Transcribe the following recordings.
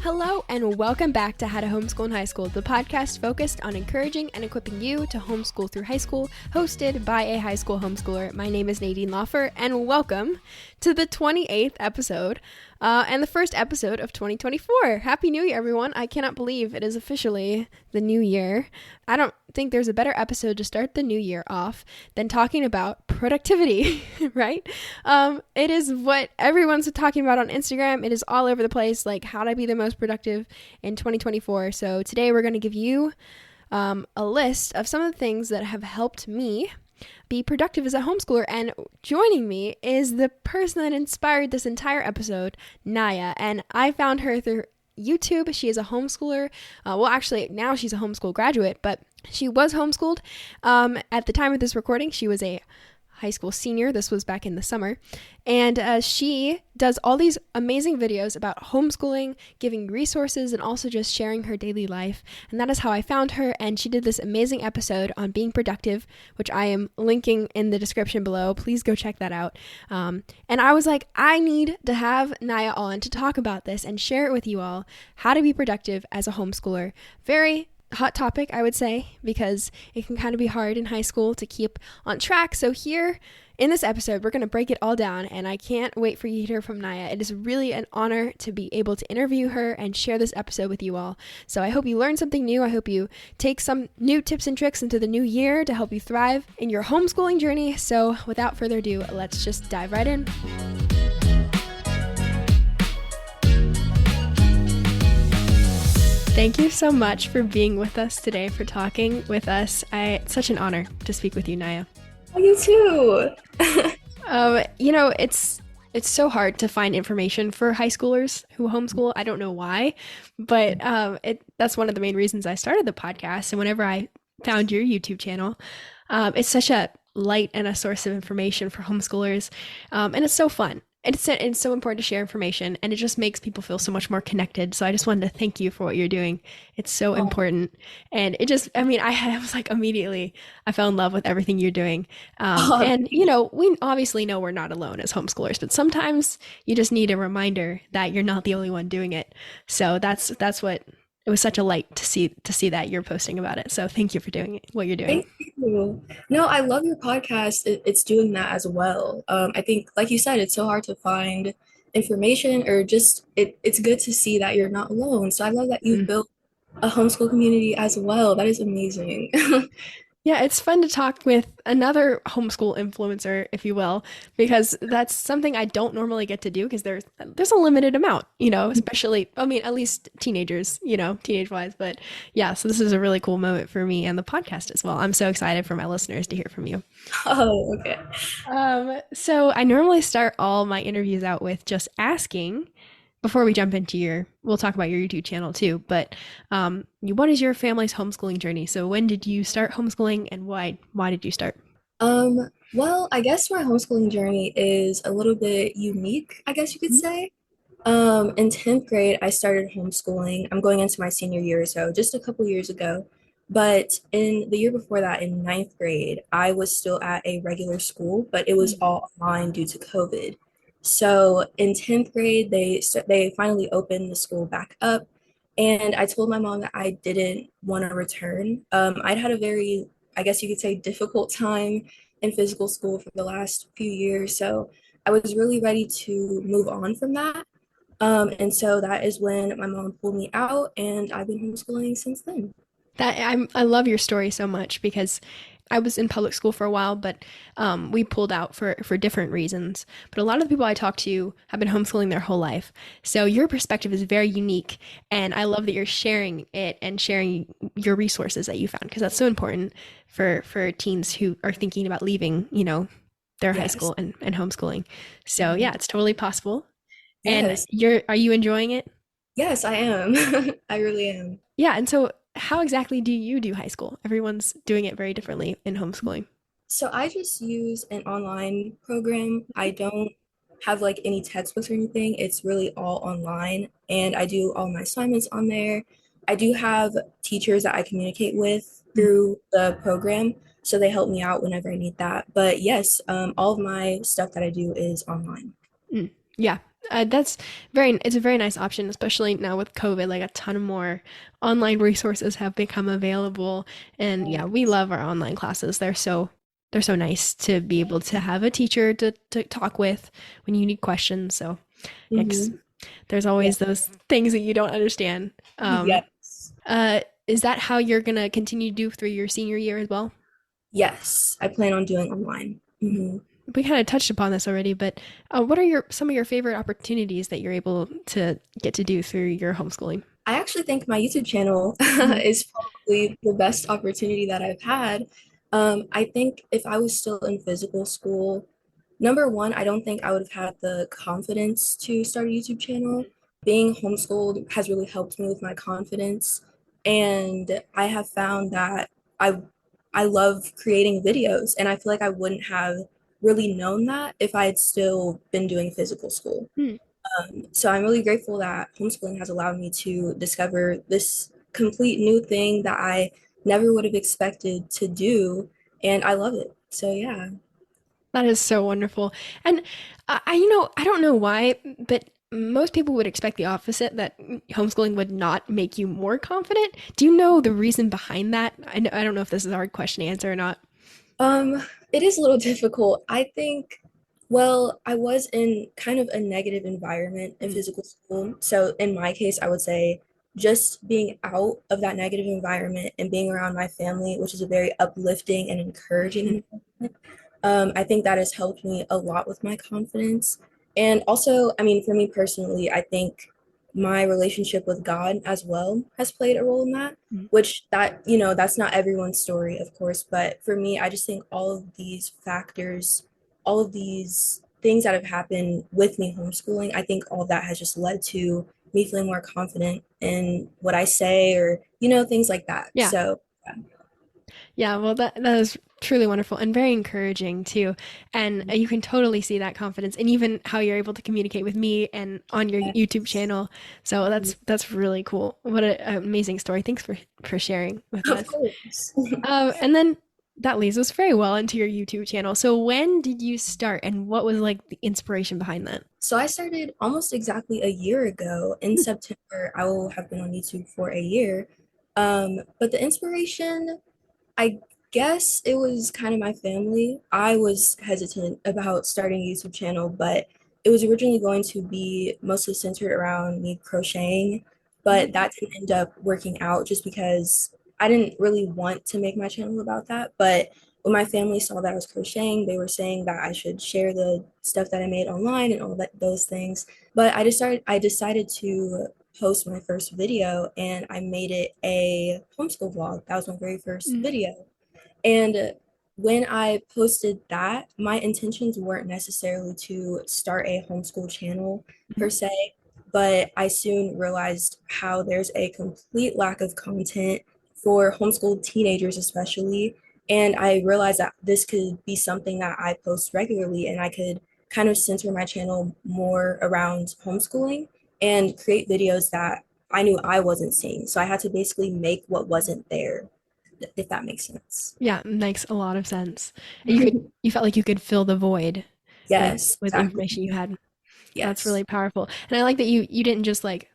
Hello and welcome back to How to Homeschool in High School, the podcast focused on encouraging and equipping you to homeschool through high school, hosted by a high school homeschooler. My name is Nadine Lawfer, and welcome to the 28th episode and the first episode of 2024. Happy New Year, everyone. I cannot believe it is officially the new year. I don't think there's a better episode to start the new year off than talking about productivity, right? It is what everyone's talking about on Instagram. It is all over the place, like how to be the most productive in 2024. So today we're going to give you a list of some of the things that have helped me be productive as a homeschooler, and joining me is the person that inspired this entire episode, Naya, and I found her through YouTube. She is a homeschooler. Actually, now she's a homeschool graduate, but she was homeschooled. At the time of this recording, she was a high school senior. This was back in the summer. And she does all these amazing videos about homeschooling, giving resources, and also just sharing her daily life. And that is how I found her. And she did this amazing episode on being productive, which I am linking in the description below. Please go check that out. And I was like, I need to have Naya on to talk about this and share it with you all, how to be productive as a homeschooler. Very hot topic, I would say, because it can kind of be hard in high school to keep on track. So here in this episode, we're going to break it all down, and I can't wait for you to hear from Naya. It is really an honor to be able to interview her and share this episode with you all. So I hope you learned something new. I hope you take some new tips and tricks into the new year to help you thrive in your homeschooling journey. So without further ado, let's just dive right in. Thank you so much for being with us today, for talking with us. It's such an honor to speak with you, Naya. Oh, you too. It's so hard to find information for high schoolers who homeschool. I don't know why, but that's one of the main reasons I started the podcast. And whenever I found your YouTube channel, it's such a light and a source of information for homeschoolers, and it's so fun. It's so important to share information, and it just makes people feel so much more connected. So I just wanted to thank you for what you're doing. It's so important. And I was like, immediately, I fell in love with everything you're doing. And, we obviously know we're not alone as homeschoolers, but sometimes you just need a reminder that you're not the only one doing it. So that's what it was such a light to see that you're posting about it. So thank you for doing what you're doing. Thank you. No, I love your podcast. It's doing that as well. I think, like you said, it's so hard to find information, or just it's good to see that you're not alone. So I love that you've built a homeschool community as well. That is amazing. Yeah, it's fun to talk with another homeschool influencer, if you will, because that's something I don't normally get to do, because there's a limited amount, especially, at least teenagers, teenage-wise. But yeah, so this is a really cool moment for me and the podcast as well. I'm so excited for my listeners to hear from you. Oh, okay. So I normally start all my interviews out with just asking, before we jump into we'll talk about your YouTube channel too, but what is your family's homeschooling journey? So when did you start homeschooling, and why did you start? Well, I guess my homeschooling journey is a little bit unique, I guess you could say. In 10th grade, I started homeschooling. I'm going into my senior year, so just a couple years ago. But in the year before that, in 9th grade, I was still at a regular school, but it was all online due to COVID. So in 10th grade, they finally opened the school back up, and I told my mom that I didn't want to return. I'd had a very, I guess you could say, difficult time in physical school for the last few years, so I was really ready to move on from that. And so that is when my mom pulled me out, and I've been homeschooling since then. I love your story so much, because I was in public school for a while, but we pulled out for different reasons. But a lot of the people I talk to have been homeschooling their whole life. So your perspective is very unique. And I love that you're sharing it and sharing your resources that you found, because that's so important for teens who are thinking about leaving, their high school and homeschooling. So yeah, it's totally possible. Yes. And are you enjoying it? Yes, I am. I really am. Yeah. And so how exactly do you do high school? Everyone's doing it very differently in homeschooling. So I just use an online program. I don't have like any textbooks or anything. It's really all online, and I do all my assignments on there. I do have teachers that I communicate with through the program, so they help me out whenever I need that. But yes, all of my stuff that I do is online. Mm, yeah, it's a very nice option, especially now with COVID. Like a ton more online resources have become available, and yeah, we Yes. love our online classes. They're so nice to be able to have a teacher to talk with when you need questions. So yeah, 'cause Mm-hmm. there's Yeah. always those things that you don't understand. Yes. Is that how you're gonna continue to do through your senior year as well? Yes. I plan on doing online. Hmm. We kind of touched upon this already, but what are your some of your favorite opportunities that you're able to get to do through your homeschooling? I actually think my YouTube channel Mhm. is probably the best opportunity that I've had. I think if I was still in physical school, number one, I don't think I would have had the confidence to start a YouTube channel. Being homeschooled has really helped me with my confidence. And I have found that I I love creating videos, and I feel like I wouldn't have really known that if I had still been doing physical school. Mm. So I'm really grateful that homeschooling has allowed me to discover this complete new thing that I never would have expected to do, and I love it. So yeah. That is so wonderful. And I don't know why, but most people would expect the opposite, that homeschooling would not make you more confident. Do you know the reason behind that? I don't know if this is a hard question to answer or not. Um, it is a little difficult. I think, well, I was in kind of a negative environment in Mm, physical school. So in my case, I would say just being out of that negative environment and being around my family, which is a very uplifting and encouraging environment. I think that has helped me a lot with my confidence. And also, I mean, for me personally, I think my relationship with God as well has played a role in that, mm. which that's not everyone's story, of course, but for me, I just think all of these factors, all of these things that have happened with me homeschooling, I think all of that has just led to me feeling more confident in what I say or, things like that. Yeah. So, Yeah, well, that is truly wonderful and very encouraging too. And you can totally see that confidence, and even how you're able to communicate with me and on your YouTube yes. channel. So that's really cool. What an amazing story. Thanks for sharing with Of us. course. And then that leads us very well into your YouTube channel. So when did you start, and what was like the inspiration behind that? So I started almost exactly a year ago. In September, I will have been on YouTube for a year. But the inspiration, I guess it was kind of my family. I was hesitant about starting a YouTube channel, but it was originally going to be mostly centered around me crocheting, but that didn't end up working out just because I didn't really want to make my channel about that. But when my family saw that I was crocheting, they were saying that I should share the stuff that I made online and all that those things. But I decided to post my first video and I made it a homeschool vlog. That was my very first Mm, video. And when I posted that, my intentions weren't necessarily to start a homeschool channel per mhm. se, but I soon realized how there's a complete lack of content for homeschooled teenagers, especially. And I realized that this could be something that I post regularly and I could kind of center my channel more around homeschooling and create videos that I knew I wasn't seeing. So I had to basically make what wasn't there, if that makes sense. Yeah, makes a lot of sense. And you felt like you could fill the void Yes, with the exactly. information you had. That's Yes. really powerful. And I like that you didn't just like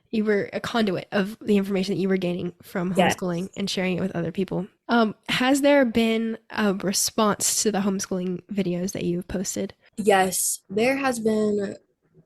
you were a conduit of the information that you were gaining from homeschooling Yes. and sharing it with other people. Has there been a response to the homeschooling videos that you've posted? Yes. There has been,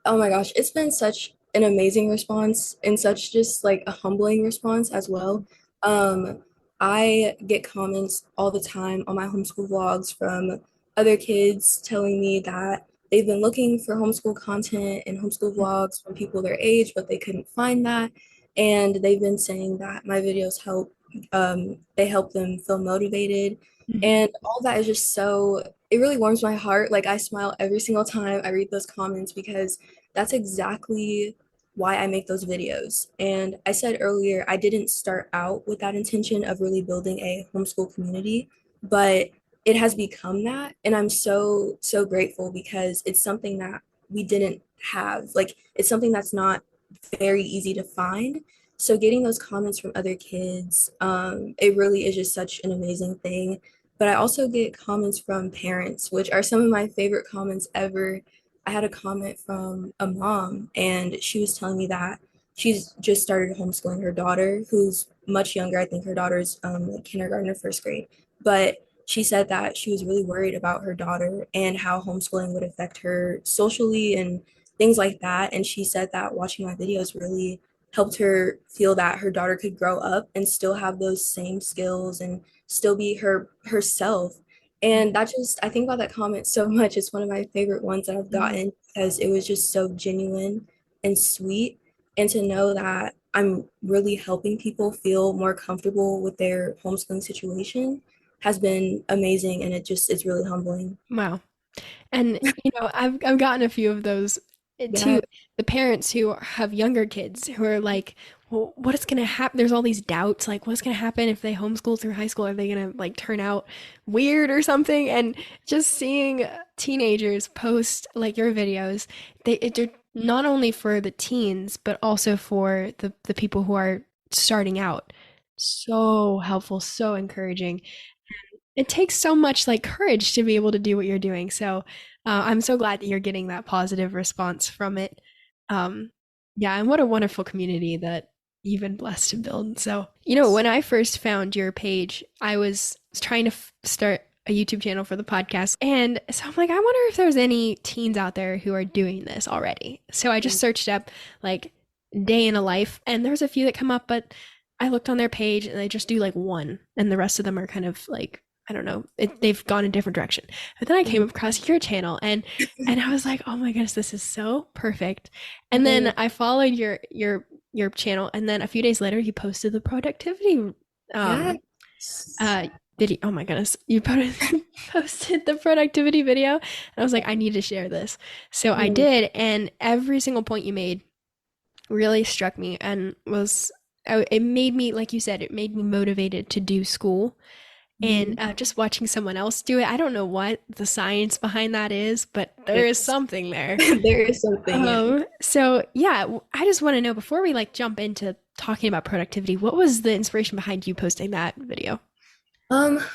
oh my gosh, it's been such an amazing response and such just like a humbling response as well. Um, I get comments all the time on my homeschool vlogs from other kids telling me that they've been looking for homeschool content and homeschool vlogs from people their age, but they couldn't find that. And they've been saying that my videos they help them feel motivated. Mhm. And all that is just so, it really warms my heart. Like I smile every single time I read those comments because that's exactly why I make those videos. And I said earlier, I didn't start out with that intention of really building a homeschool community, but it has become that. And I'm so, so grateful because it's something that we didn't have. Like, it's something that's not very easy to find. So getting those comments from other kids, it really is just such an amazing thing. But I also get comments from parents, which are some of my favorite comments ever. I had a comment from a mom, and she was telling me that she's just started homeschooling her daughter, who's much younger. I think her daughter's like kindergarten or first grade. But she said that she was really worried about her daughter and how homeschooling would affect her socially and things like that. And she said that watching my videos really helped her feel that her daughter could grow up and still have those same skills and still be herself. And that just, I think about that comment so much. It's one of my favorite ones that I've Mm. gotten because it was just so genuine and sweet. And to know that I'm really helping people feel more comfortable with their homeschooling situation has been amazing. And it's really humbling. Wow. And I've gotten a few of those Yeah. to the parents who have younger kids who are like, well, what is going to happen? There's all these doubts, like what's going to happen if they homeschool through high school? Are they going to like turn out weird or something? And just seeing teenagers post like your videos, they're not only for the teens, but also for the people who are starting out. So helpful, so encouraging. It takes so much like courage to be able to do what you're doing. So I'm so glad that you're getting that positive response from it. Um, yeah, and what a wonderful community that you've been blessed to build. So, when I first found your page, I was trying to start a YouTube channel for the podcast. And so I'm like, I wonder if there's any teens out there who are doing this already. So I just searched up like day in a life, and there's a few that come up, but I looked on their page and they just do like one, and the rest of them are kind of like I don't know, they've gone a different direction. But then I came across your channel and I was like, oh my goodness, this is so perfect. And then I followed your channel, and then a few days later, you posted the productivity um Yes. uh video. Oh my goodness, you posted the productivity video, and I was like, I need to share this. So I Mhm. did, and every single point you made really struck me and it made me, like you said, it made me motivated to do school and Mhm. just watching someone else do it. I don't know what the science behind that is, but there is It's something there. there is something, yeah. So yeah, I just want to know before we like jump into talking about productivity, what was the inspiration behind you posting that video?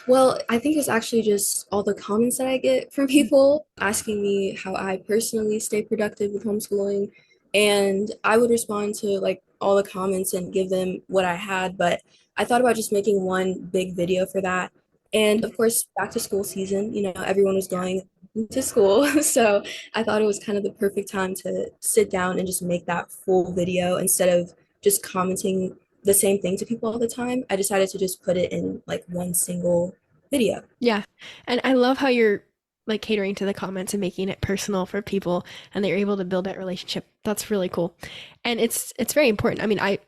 Well, I think it's actually just all the comments that I get from people asking me how I personally stay productive with homeschooling. And I would respond to like all the comments and give them what I had, but I thought about just making one big video for that. And of course, back to school season, everyone was Yeah. going to school. So I thought it was kind of the perfect time to sit down and just make that full video instead of just commenting the same thing to people all the time. I decided to just put it in like one single video. Yeah. And I love how you're like catering to the comments and making it personal for people and that you're able to build that relationship. That's really cool. And it's very important. I mean, I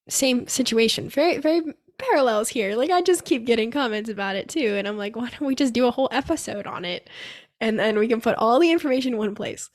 same situation. Very, very parallels here. Like I just keep getting comments about it too. And I'm like, why don't we just do a whole episode on it? And then we can put all the information in one place.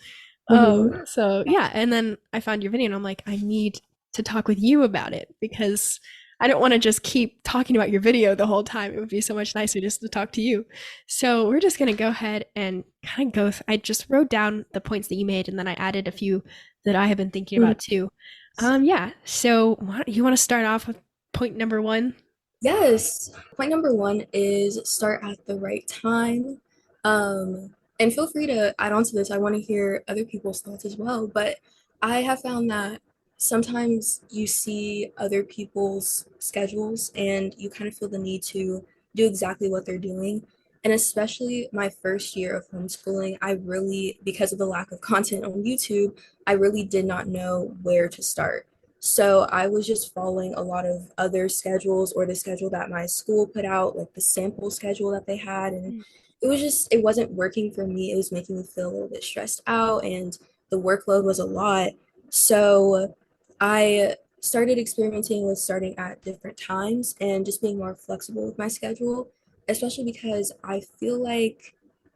Hmm. So yeah. And then I found your video and I'm like, I need to talk with you about it because I don't want to just keep talking about your video the whole time. It would be so much nicer just to talk to you. So we're just going to go ahead and kind of I just wrote down the points that you made and then I added a few that I have been thinking about too. Yeah. So you want to start off with point number one? Yes. Point number one is start at the right time. And feel free to add on to this. I want to hear other people's thoughts as well. But I have found that sometimes you see other people's schedules and you kind of feel the need to do exactly what they're doing. And especially my first year of homeschooling, I really, because of the lack of content on YouTube, I really did not know where to start. So I was just following a lot of other schedules or the schedule that my school put out, like the sample schedule that they had. And it wasn't working for me. It was making me feel a little bit stressed out and the workload was a lot. So I started experimenting with starting at different times and just being more flexible with my schedule, especially because I feel like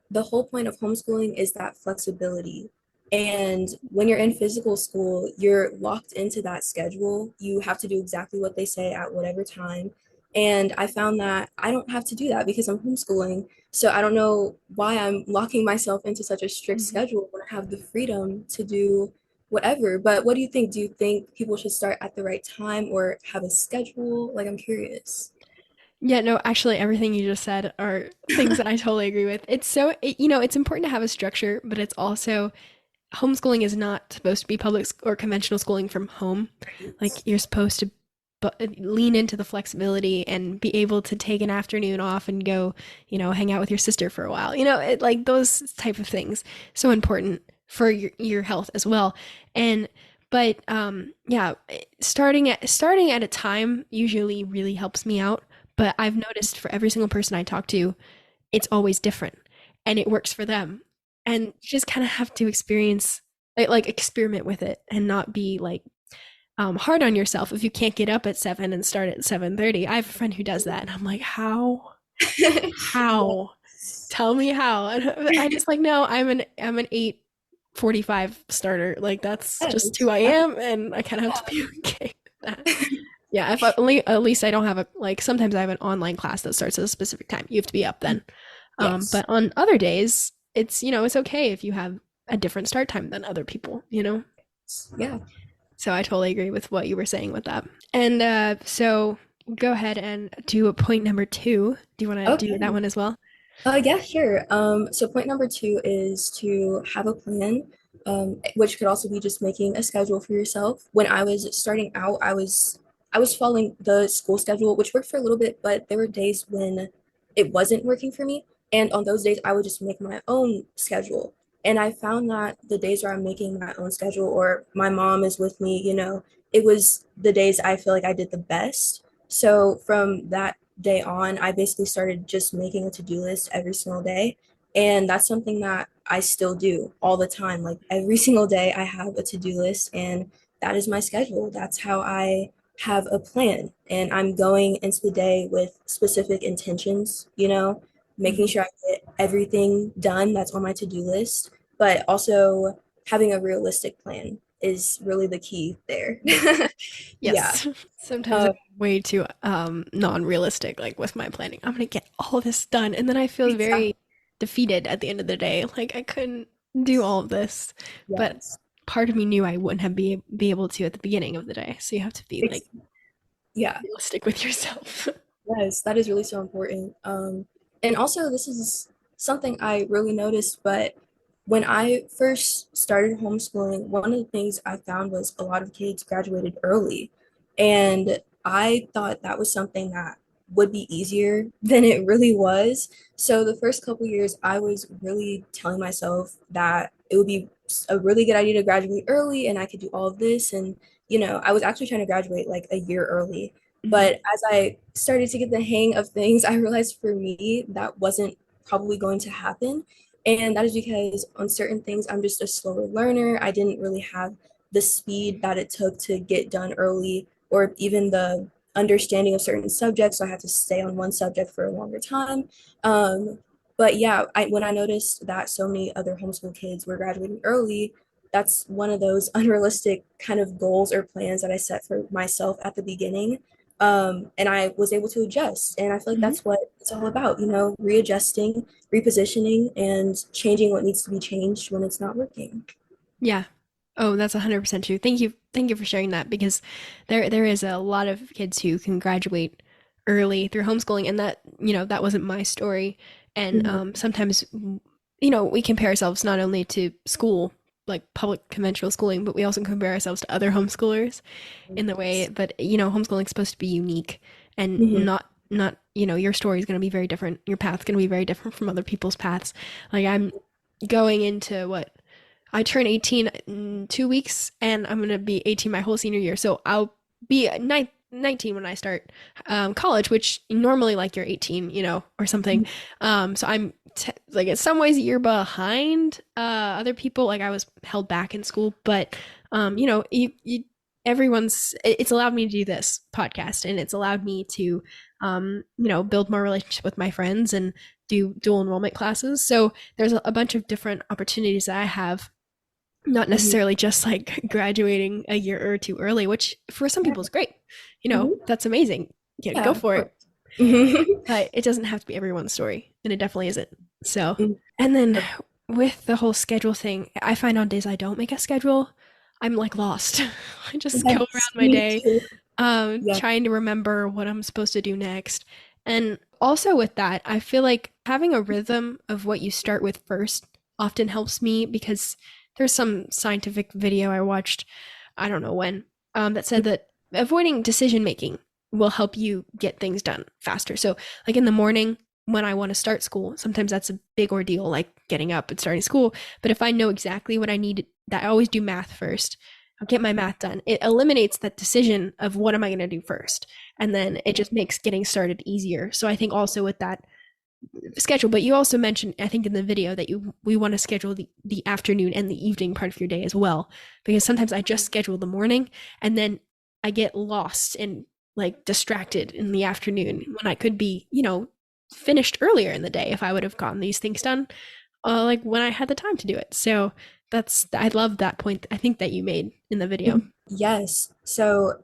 the whole point of homeschooling is that flexibility. And when you're in physical school, you're locked into that schedule. You have to do exactly what they say at whatever time. And I found that I don't have to do that because I'm homeschooling. So I don't know why I'm locking myself into such a strict Mhm. schedule when I have the freedom to do whatever. But what do you think? Do you think people should start at the right time or have a schedule? Like, I'm curious. Yeah, no, actually, everything you just said are things that I totally agree with. It's important to have a structure, but it's also homeschooling is not supposed to be public or conventional schooling from home. Like you're supposed to lean into the flexibility and be able to take an afternoon off and go, hang out with your sister for a while. Like those type of things. So important for your health as well. And but yeah, starting at a time usually really helps me out. But I've noticed for every single person I talk to, it's always different and it works for them. And you just kind of have to experiment with it and not be like hard on yourself if you can't get up at 7 and start at 7:30. I have a friend who does that, and I'm like, how? Tell me how. And I just like, no, I'm an 8:45 starter. Like that's just who I am, and I kind of have to be okay with that. Yeah, if at least I don't have sometimes I have an online class that starts at a specific time. You have to be up then. Yes. But on other days, it's okay if you have a different start time than other people. Yeah. So I totally agree with what you were saying with that. And so go ahead and do a point number 2. Do you want to do that one as well? Yeah, sure. So point number 2 is to have a plan, which could also be just making a schedule for yourself. When I was starting out, I was following the school schedule, which worked for a little bit, but there were days when it wasn't working for me. And on those days, I would just make my own schedule. And I found that the days where I'm making my own schedule or my mom is with me, it was the days I feel like I did the best. So from that day on, I basically started just making a to-do list every single day. And that's something that I still do all the time. Like every single day, I have a to-do list, and that is my schedule. That's how I have a plan. And I'm going into the day with specific intentions, making Mhm. sure I get everything done that's on my to-do list, but also having a realistic plan is really the key there. Yeah. Yes. Sometimes Uh, I'm way too non-realistic like with my planning. I'm gonna get all this done and then I feel very defeated at the end of the day. Like I couldn't do all of this. But yes. part of me knew I wouldn't have be able to at the beginning of the day. So you have to be like Yeah. realistic with yourself. Yes, that is really so important. And also, this is something I really noticed, but when I first started homeschooling, one of the things I found was a lot of kids graduated early. And I thought that was something that would be easier than it really was. So the first couple years, I was really telling myself that it would be a really good idea to graduate early and I could do all of this. And, I was actually trying to graduate like a year early. Mhm. But as I started to get the hang of things, I realized for me that wasn't probably going to happen. And that is because on certain things, I'm just a slower learner. I didn't really have the speed that it took to get done early, or even the understanding of certain subjects. So I had to stay on one subject for a longer time. Um, but yeah, when I noticed that so many other homeschool kids were graduating early, that's one of those unrealistic kind of goals or plans that I set for myself at the beginning. And I was able to adjust. And I feel like Mhm. that's what it's all about, readjusting, repositioning, and changing what needs to be changed when it's not working. Yeah. Oh, that's 100% true. Thank you. Thank you for sharing that because there is a lot of kids who can graduate early through homeschooling and that wasn't my story. And Mhm. sometimes we compare ourselves not only to school, like public conventional schooling, but we also compare ourselves to other homeschoolers in the way, but homeschooling is supposed to be unique and Mhm. not your story is going to be very different. Your path's going to be very different from other people's paths. Like I'm going into what I turn 18 in 2 weeks, and I'm gonna be 18 my whole senior year. So I'll be 19 when I start college, which normally like you're 18, or something. So I'm like in some ways a year behind other people. Like I was held back in school, but it's allowed me to do this podcast, and it's allowed me to build more relationship with my friends and do dual enrollment classes. So there's a bunch of different opportunities that I have, not Mhm. necessarily just like graduating a year or two early, which for some people is great. Mhm. That's amazing. Yeah, Yeah, go of for course. it. But it doesn't have to be everyone's story, and it definitely isn't. So, Mhm. and then with the whole schedule thing, I find on days I don't make a schedule, I'm like lost. I just go Yes, around my me day, too. Yeah. trying to remember what I'm supposed to do next. And also with that, I feel like having a rhythm of what you start with first often helps me because there's some scientific video I watched, I don't know when, that said that avoiding decision making will help you get things done faster. So, like in the morning when I want to start school, sometimes that's a big ordeal, like getting up and starting school. But if I know exactly what I need, that I always do math first. I'll get my math done. It eliminates that decision of what am I going to do first, and then it just makes getting started easier. So I think also with that schedule, but you also mentioned, I think in the video, that we want to schedule the afternoon and the evening part of your day as well, because sometimes I just schedule the morning and then I get lost and like distracted in the afternoon when I could be, finished earlier in the day if I would have gotten these things done, like when I had the time to do it. So I love that point I think that you made in the video. Yes. So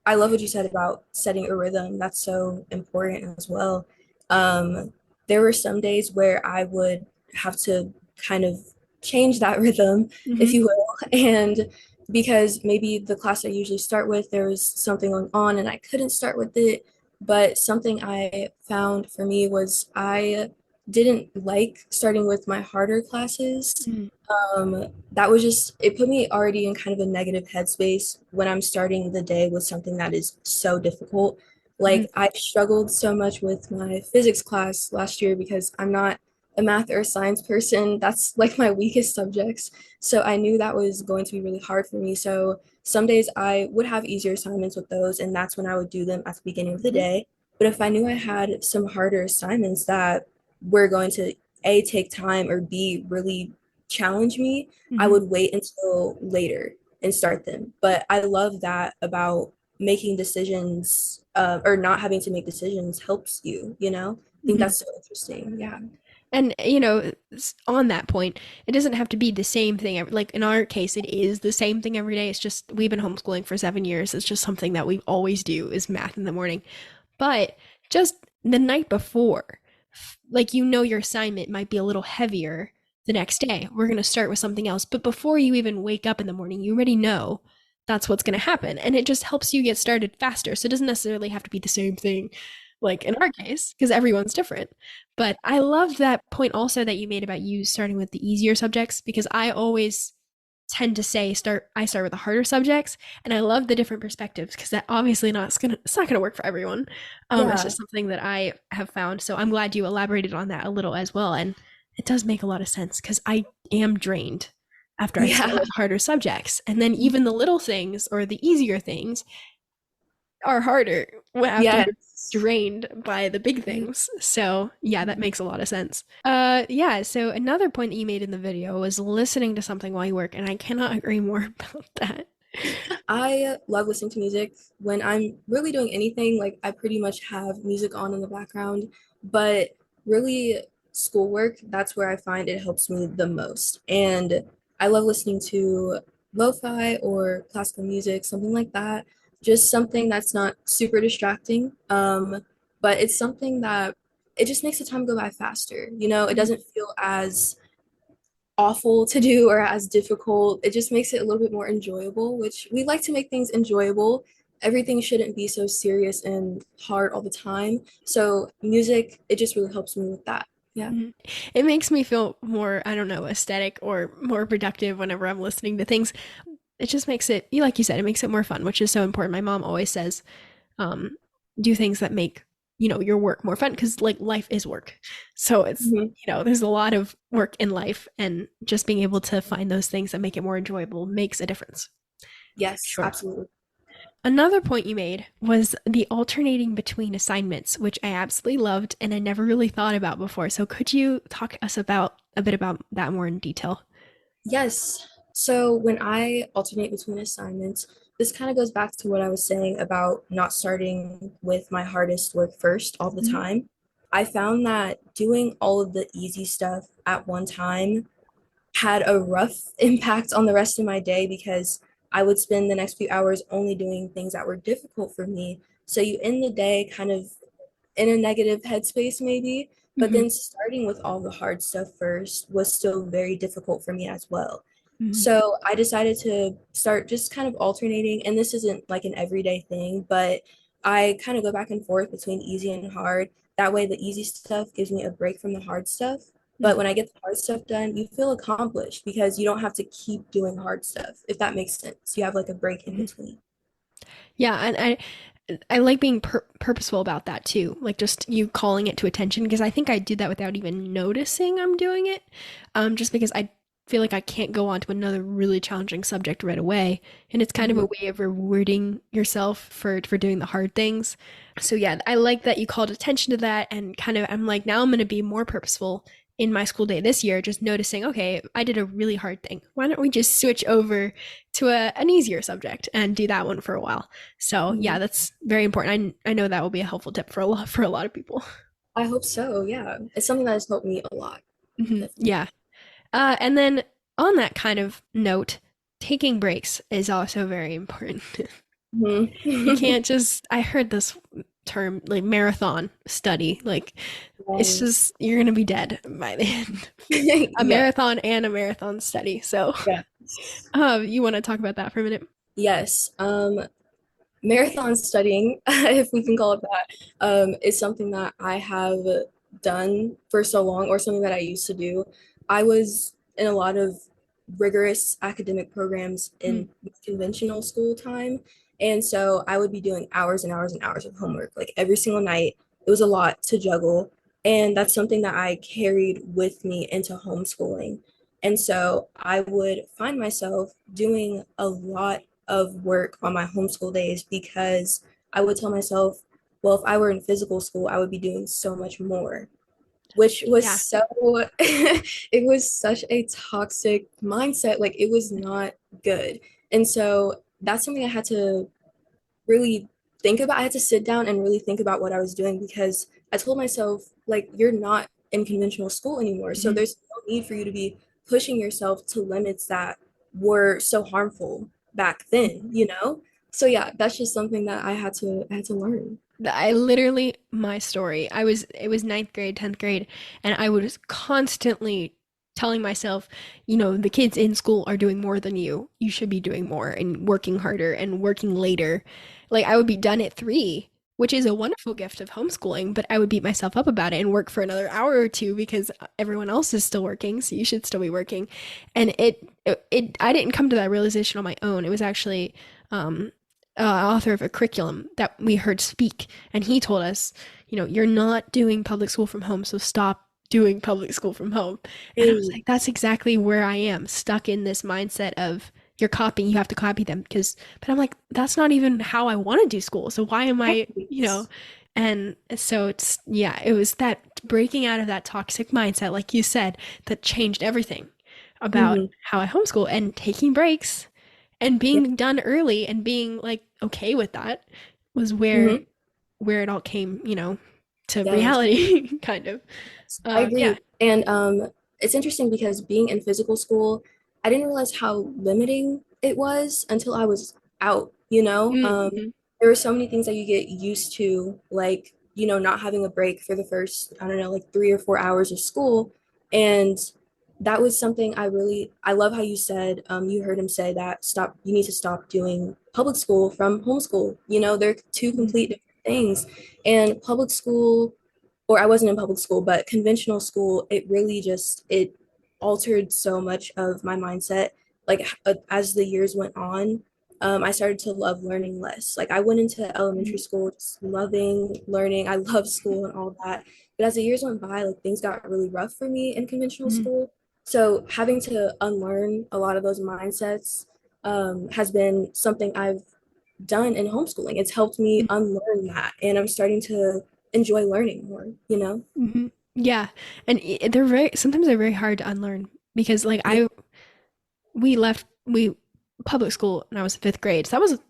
I love what you said about setting a rhythm. That's so important as well. Um, there were some days where I would have to kind of change that rhythm, if Mm-hmm. you will. And because maybe the class I usually start with, there was something going on and I couldn't start with it. But something I found for me was I didn't like starting with my harder classes. Mm-hmm. That was just, it put me already in kind of a negative headspace when I'm starting the day with something that is so difficult. Mm-hmm. Like, I struggled so much with my physics class last year because I'm not a math or science person. That's like my weakest subjects. So I knew that was going to be really hard for me. So some days I would have easier assignments with those, and that's when I would do them at the beginning of the day. But if I knew I had some harder assignments that were going to A, take time, or B, really challenge me, I Mm-hmm. would wait until later and start them. But I love that about making decisions, or not having to make decisions helps you, you know? I think Mm-hmm. that's so interesting. Yeah. And on that point, it doesn't have to be the same thing. Like in our case, it is the same thing every day. It's just we've been homeschooling for 7 years. It's just something that we always do is math in the morning. But just the night before, like your assignment might be a little heavier the next day. We're going to start with something else. But before you even wake up in the morning, you already know that's what's going to happen. And it just helps you get started faster. So it doesn't necessarily have to be the same thing, like in our case, because everyone's different. But I love that point also that you made about you starting with the easier subjects, because I always tend to say I start with the harder subjects, and I love the different perspectives because that obviously it's not gonna work for everyone. It's Yeah. just something that I have found. So I'm glad you elaborated on that a little as well, and it does make a lot of sense because I am drained after I start Yeah. with harder subjects, and then even the little things or the easier things are harder after you're Yes. drained by the big things. So yeah, that makes a lot of sense. Yeah, so another point that you made in the video was listening to something while you work, and I cannot agree more about that. I love listening to music. When I'm really doing anything, like I pretty much have music on in the background, but really schoolwork, that's where I find it helps me the most. And I love listening to lo-fi or classical music, something like that. Just something that's not super distracting. But it's something that it just makes the time go by faster. You know, it Mhm. doesn't feel as awful to do or as difficult. It just makes it a little bit more enjoyable, which we like to make things enjoyable. Everything shouldn't be so serious and hard all the time. So music, it just really helps me with that. Yeah. Mhm. It makes me feel more, I don't know, aesthetic or more productive whenever I'm listening to things. It just makes it, like you said, it makes it more fun, which is so important. My mom always says, um, do things that make your work more fun, because like life is work. So it's Mhm. there's a lot of work in life, and just being able to find those things that make it more enjoyable makes a difference. Yes, Sure. absolutely. Another point you made was the alternating between assignments, which I absolutely loved and I never really thought about before. So could you talk us about a bit about that more in detail? Yes. So when I alternate between assignments, this kind of goes back to what I was saying about not starting with my hardest work first all the Mhm. time. I found that doing all of the easy stuff at one time had a rough impact on the rest of my day because I would spend the next few hours only doing things that were difficult for me. So you end the day kind of in a negative headspace, maybe. But Mhm. then starting with all the hard stuff first was still very difficult for me as well. Mhm. So I decided to start just kind of alternating. And this isn't like an everyday thing, but I kind of go back and forth between easy and hard. That way, the easy stuff gives me a break from the hard stuff. But when I get the hard stuff done, you feel accomplished because you don't have to keep doing hard stuff, if that makes sense. You have like a break in Mhm. between. Yeah, and I like being purposeful about that too. Like just you calling it to attention because I think I do that without even noticing I'm doing it. Just because I feel like I can't go on to another really challenging subject right away, and it's kind of a Mhm. way of rewarding yourself for doing the hard things. So yeah, I like that you called attention to that and kind of I'm like now I'm going to be more purposeful in my school day this year, just noticing, okay, I did a really hard thing. Why don't we just switch over to an easier subject and do that one for a while? So yeah, Mhm. that's very important. I know that will be a helpful tip for a lot of people. I hope so. Yeah. It's something that has helped me a lot. Definitely. Yeah. And then on that kind of note, taking breaks is also very important. You Mhm. can't just, I heard this term like marathon study, like it's Yes. just, you're going to be dead by the end. A Yeah. marathon and a marathon study. So, Yeah. you want to talk about that for a minute? Yes. Marathon studying, if we can call it that, is something that I have done for so long, or something that I used to do. I was in a lot of rigorous academic programs Mm, in conventional school time. And so I would be doing hours and hours and hours of homework, like every single night. It was a lot to juggle. And that's something that I carried with me into homeschooling. And so I would find myself doing a lot of work on my homeschool days because I would tell myself, well, if I were in physical school, I would be doing so much more, which was yeah. so, it was such a toxic mindset. Like it was not good. And so that's something I had to really think about. I had to sit down and really think about what I was doing because I told myself, like, you're not in conventional school anymore. So Mhm. there's no need for you to be pushing yourself to limits that were so harmful back then, you know? So yeah, that's just something that I had to learn. I literally my story. It was ninth grade, 10th grade, and I was constantly telling myself, the kids in school are doing more than you. You should be doing more and working harder and working later. Like I would be done at 3, which is a wonderful gift of homeschooling, but I would beat myself up about it and work for another hour or two because everyone else is still working, so you should still be working. And I didn't come to that realization on my own. It was actually um author of a curriculum that we heard speak, and he told us, you're not doing public school from home, so stop doing public school from home. And I was Hey, like, that's exactly where I am, stuck in this mindset of you're copying, you have to copy them but I'm like, that's not even how I want to do school. So why am I, exactly. and so yeah, it was that breaking out of that toxic mindset, like you said, that changed everything about Mhm. how I homeschool and taking breaks and Yeah. being done early and being like okay with that was Mhm. where it all came, to Yes. reality kind of. I Yeah. agree. And it's interesting because being in physical school, I didn't realize how limiting it was until I was out, you know? Mm-hmm. There were so many things that you get used to, like, not having a break for the first, I don't know, like 3 or 4 hours of school. And that was something I love how you said, you heard him say that you need to stop doing public school from homeschool. They're two complete different things. And public school, or I wasn't in public school, but conventional school, it really just it altered so much of my mindset. Like as the years went on, I started to love learning less. Like I went into elementary school just loving learning. I love school and all that. But as the years went by, like things got really rough for me in conventional Mm-hmm. school. So having to unlearn a lot of those mindsets has been something I've done in homeschooling. It's helped me unlearn that, and I'm starting to enjoy learning more. Mm-hmm. Yeah, and they're very sometimes they're very hard to unlearn because like Yeah. we left we public school when I was in 5th grade, so that was a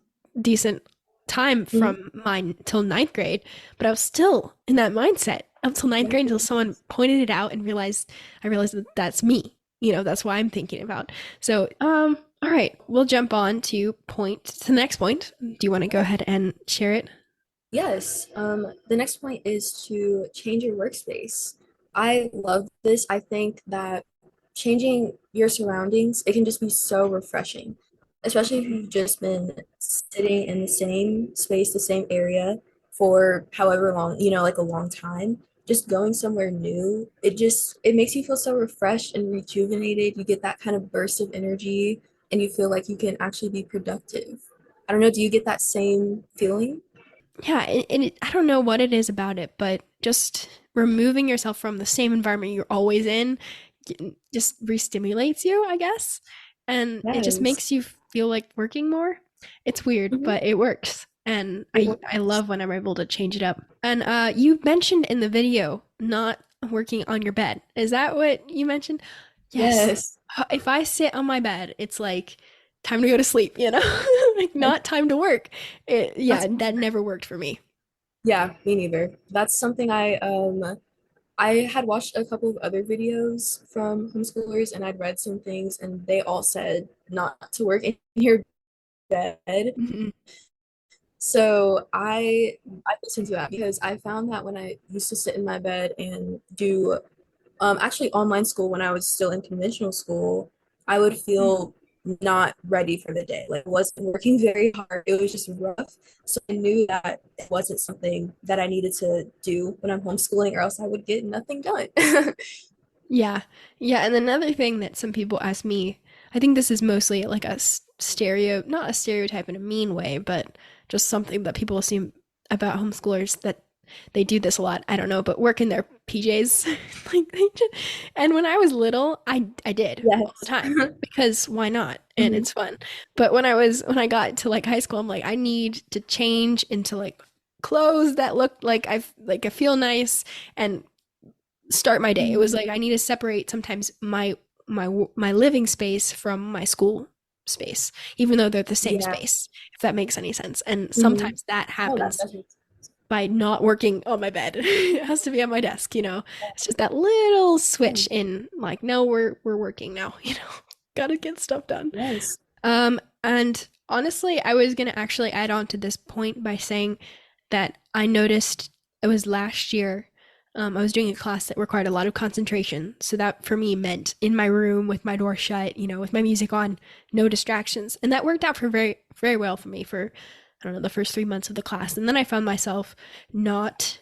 decent time Mhm. from mine till ninth grade, but I was still in that mindset up till ninth Yeah. grade until someone pointed it out and I realized that that's me. That's why I'm thinking about. So, all right, we'll jump on to the next point. Do you want to go ahead and share it? Yes. The next point is to change your workspace. I love this. I think that changing your surroundings, it can just be so refreshing, especially if you've just been sitting in the same space, the same area for however long, like a long time. just going somewhere new, it makes you feel so refreshed and rejuvenated. You get that kind of burst of energy and you feel like you can actually be productive. I don't know, do you get that same feeling? Yeah, I don't know what it is about it, but just removing yourself from the same environment you're always in just re-stimulates you, I guess. And it just Yes. makes you feel like working more. It's weird, Mhm. but it works. And It I works. love when I'm able to change it up. And you mentioned in the video not working on your bed. Is that what you mentioned? Yes. Yes. If I sit on my bed, it's like time to go to sleep, you know? Like not time to work. Yeah, That's that never worked for me. Yeah, me neither. That's something I had watched a couple of other videos from homeschoolers and I'd read some things and they all said not to work in your bed. Mhm. So I listened to that because I found that when I used to sit in my bed and do actually online school when I was still in conventional school, I would feel not ready for the day. Like I wasn't working very hard. It was just rough. So I knew that it wasn't something that I needed to do when I'm homeschooling or else I would get nothing done. Yeah. Yeah. And another thing that some people ask me, I think this is mostly like a not a stereotype in a mean way, but just something that people assume about homeschoolers that they do this a lot. I don't know, but work in their PJs. Like and when I was little, I did all the Yes. time because why not? And Mhm. it's fun. But when I got to like high school, I'm like, I need to change into like clothes that look like I feel nice and start my day. It was Mhm. like I need to separate sometimes my living space from my school space, even though they're the same Yeah. space, if that makes any sense. And Mhm. sometimes that Oh, that happens does make by not working on my bed. It has to be on my desk, you know. It's just that little switch sense. in like, no, we're working now, you know. Gotta get stuff done. Yes. And honestly, I was gonna actually add on to this point by saying that I noticed it was last year. I was doing a class that required a lot of concentration. So that for me meant in my room with my door shut, you know, with my music on, no distractions. And that worked out for very well for me for, I don't know, the first 3 months of the class. And then I found myself not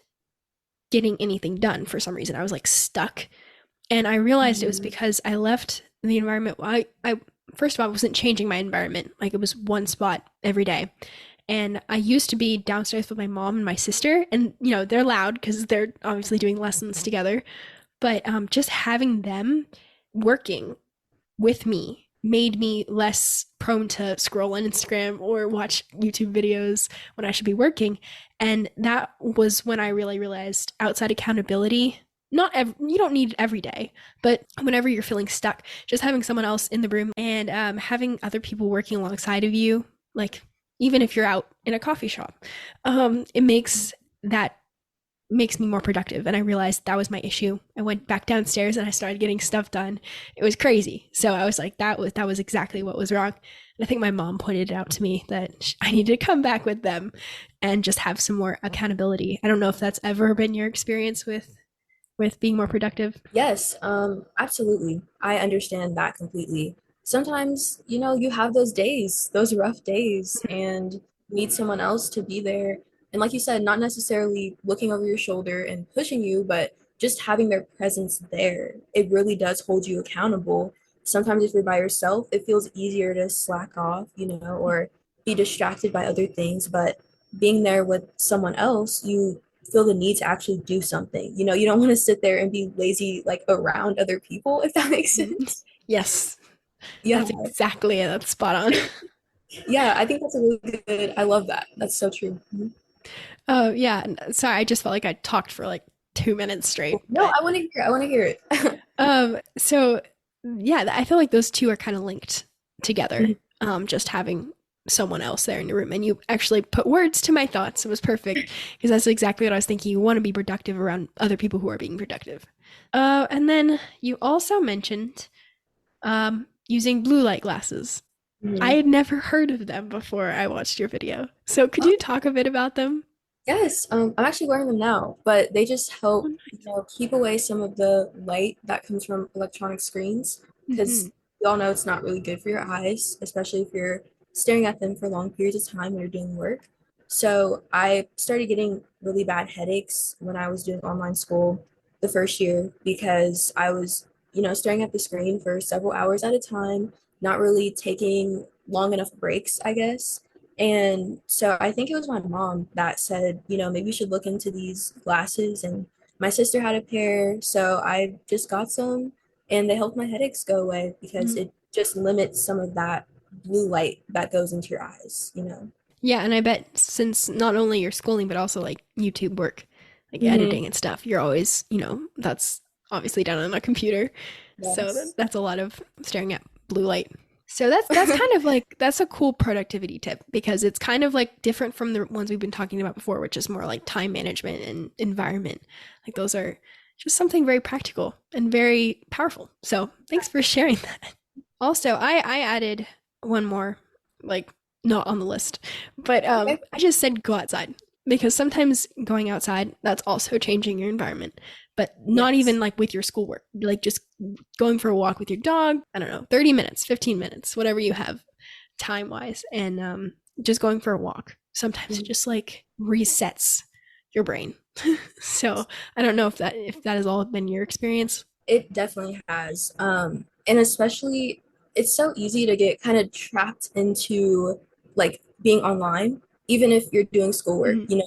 getting anything done for some reason. I was like stuck. And I realized it was Mhm. because I left the environment. I first of all, I wasn't changing my environment. Like it was one spot every day. And I used to be downstairs with my mom and my sister, and you know they're loud because they're obviously doing lessons together. But just having them working with me made me less prone to scroll on Instagram or watch YouTube videos when I should be working. And that was when I really realized outside accountability, you don't need it every day, but whenever you're feeling stuck, just having someone else in the room and having other people working alongside of you, like even if you're out in a coffee shop, it that makes me more productive. And I realized that was my issue. I went back downstairs and I started getting stuff done. It was crazy. So I was like, that was exactly what was wrong. And I think my mom pointed it out to me that I needed to come back with them and just have some more accountability. I don't know if that's ever been your experience with being more productive. Yes, absolutely. I understand that completely. Sometimes, you have those days, those rough days, and you need someone else to be there. And like you said, not necessarily looking over your shoulder and pushing you, but just having their presence there. It really does hold you accountable. Sometimes if you're by yourself, it feels easier to slack off, or be distracted by other things. But being there with someone else, you feel the need to actually do something. You don't want to sit there and be lazy like around other people, if that makes Mhm. sense. Yes, Yeah. that's exactly it. That's spot on. Yeah, I think that's a really good. I love that. That's so true. Mhm. Oh, yeah. Sorry, I just felt like I talked for like 2 minutes straight, No, but I want to hear. I want to hear it. So yeah, I feel like those two are kind of linked together. Mhm. Just having someone else there in your room, and you actually put words to my thoughts. It was perfect because that's exactly what I was thinking. You want to be productive around other people who are being productive. And then you also mentioned using blue light glasses. I Mhm. had never heard of them before I watched your video. So could Oh, you talk a bit about them? yes, I'm actually wearing them now, but they just Oh, help, nice. keep away some of the light that comes from electronic screens Hmm. because we all know it's not really good for your eyes, especially if you're staring at them for long periods of time when you're doing work. So I started getting really bad headaches when I was doing online school the first year because I was, staring at the screen for several hours at a time, not really taking long enough breaks, I guess. And so I think it was my mom that said, maybe you should look into these glasses. And my sister had a pair, so I just got some and they helped my headaches go away because Mhm. it just limits some of that blue light that goes into your eyes. Yeah, and I bet since not only your schooling but also like YouTube work, like Hmm. editing and stuff, you're always, that's obviously done on a computer. So Yes. that's a lot of staring at blue light. So that's kind of like that's a cool productivity tip because it's kind of like different from the ones we've been talking about before, which is more like time management and environment. Like those are just something very practical and very powerful. So thanks for sharing that. Also, I added one more, like not on the list, but Okay. I just said go outside because sometimes going outside that's also changing your environment, but not even Yes. like with your schoolwork, like just going for a walk with your dog. I don't know, 30 minutes, 15 minutes, whatever you have time wise, and just going for a walk. Sometimes it Mhm. just like resets your brain. So I don't know if that has all been your experience. It definitely has. And especially, it's so easy to get kind of trapped into like being online, even if you're doing schoolwork, Mhm.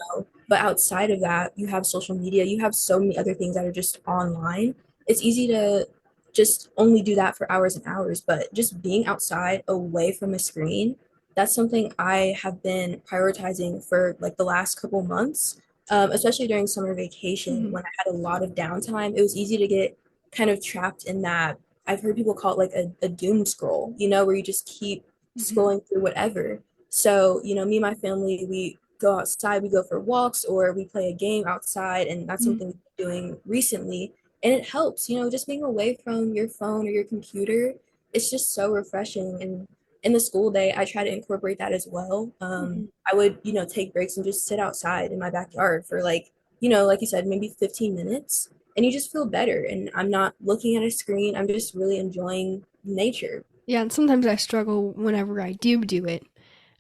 But outside of that, you have social media, you have so many other things that are just online. It's easy to just only do that for hours and hours, but just being outside away from a screen, that's something I have been prioritizing for like the last couple months. Especially during summer vacation Mhm. when I had a lot of downtime, it was easy to get kind of trapped in that. I've heard people call it like a doom scroll, where you just keep Mhm. scrolling through whatever. So, me and my family, we go outside, we go for walks or we play a game outside. And that's Mhm. something we've been doing recently. And it helps, just being away from your phone or your computer. It's just so refreshing. And in the school day, I try to incorporate that as well. Mhm. I would, take breaks and just sit outside in my backyard for like, like you said, maybe 15 minutes and you just feel better. And I'm not looking at a screen. I'm just really enjoying nature. Yeah, and sometimes I struggle whenever I do it.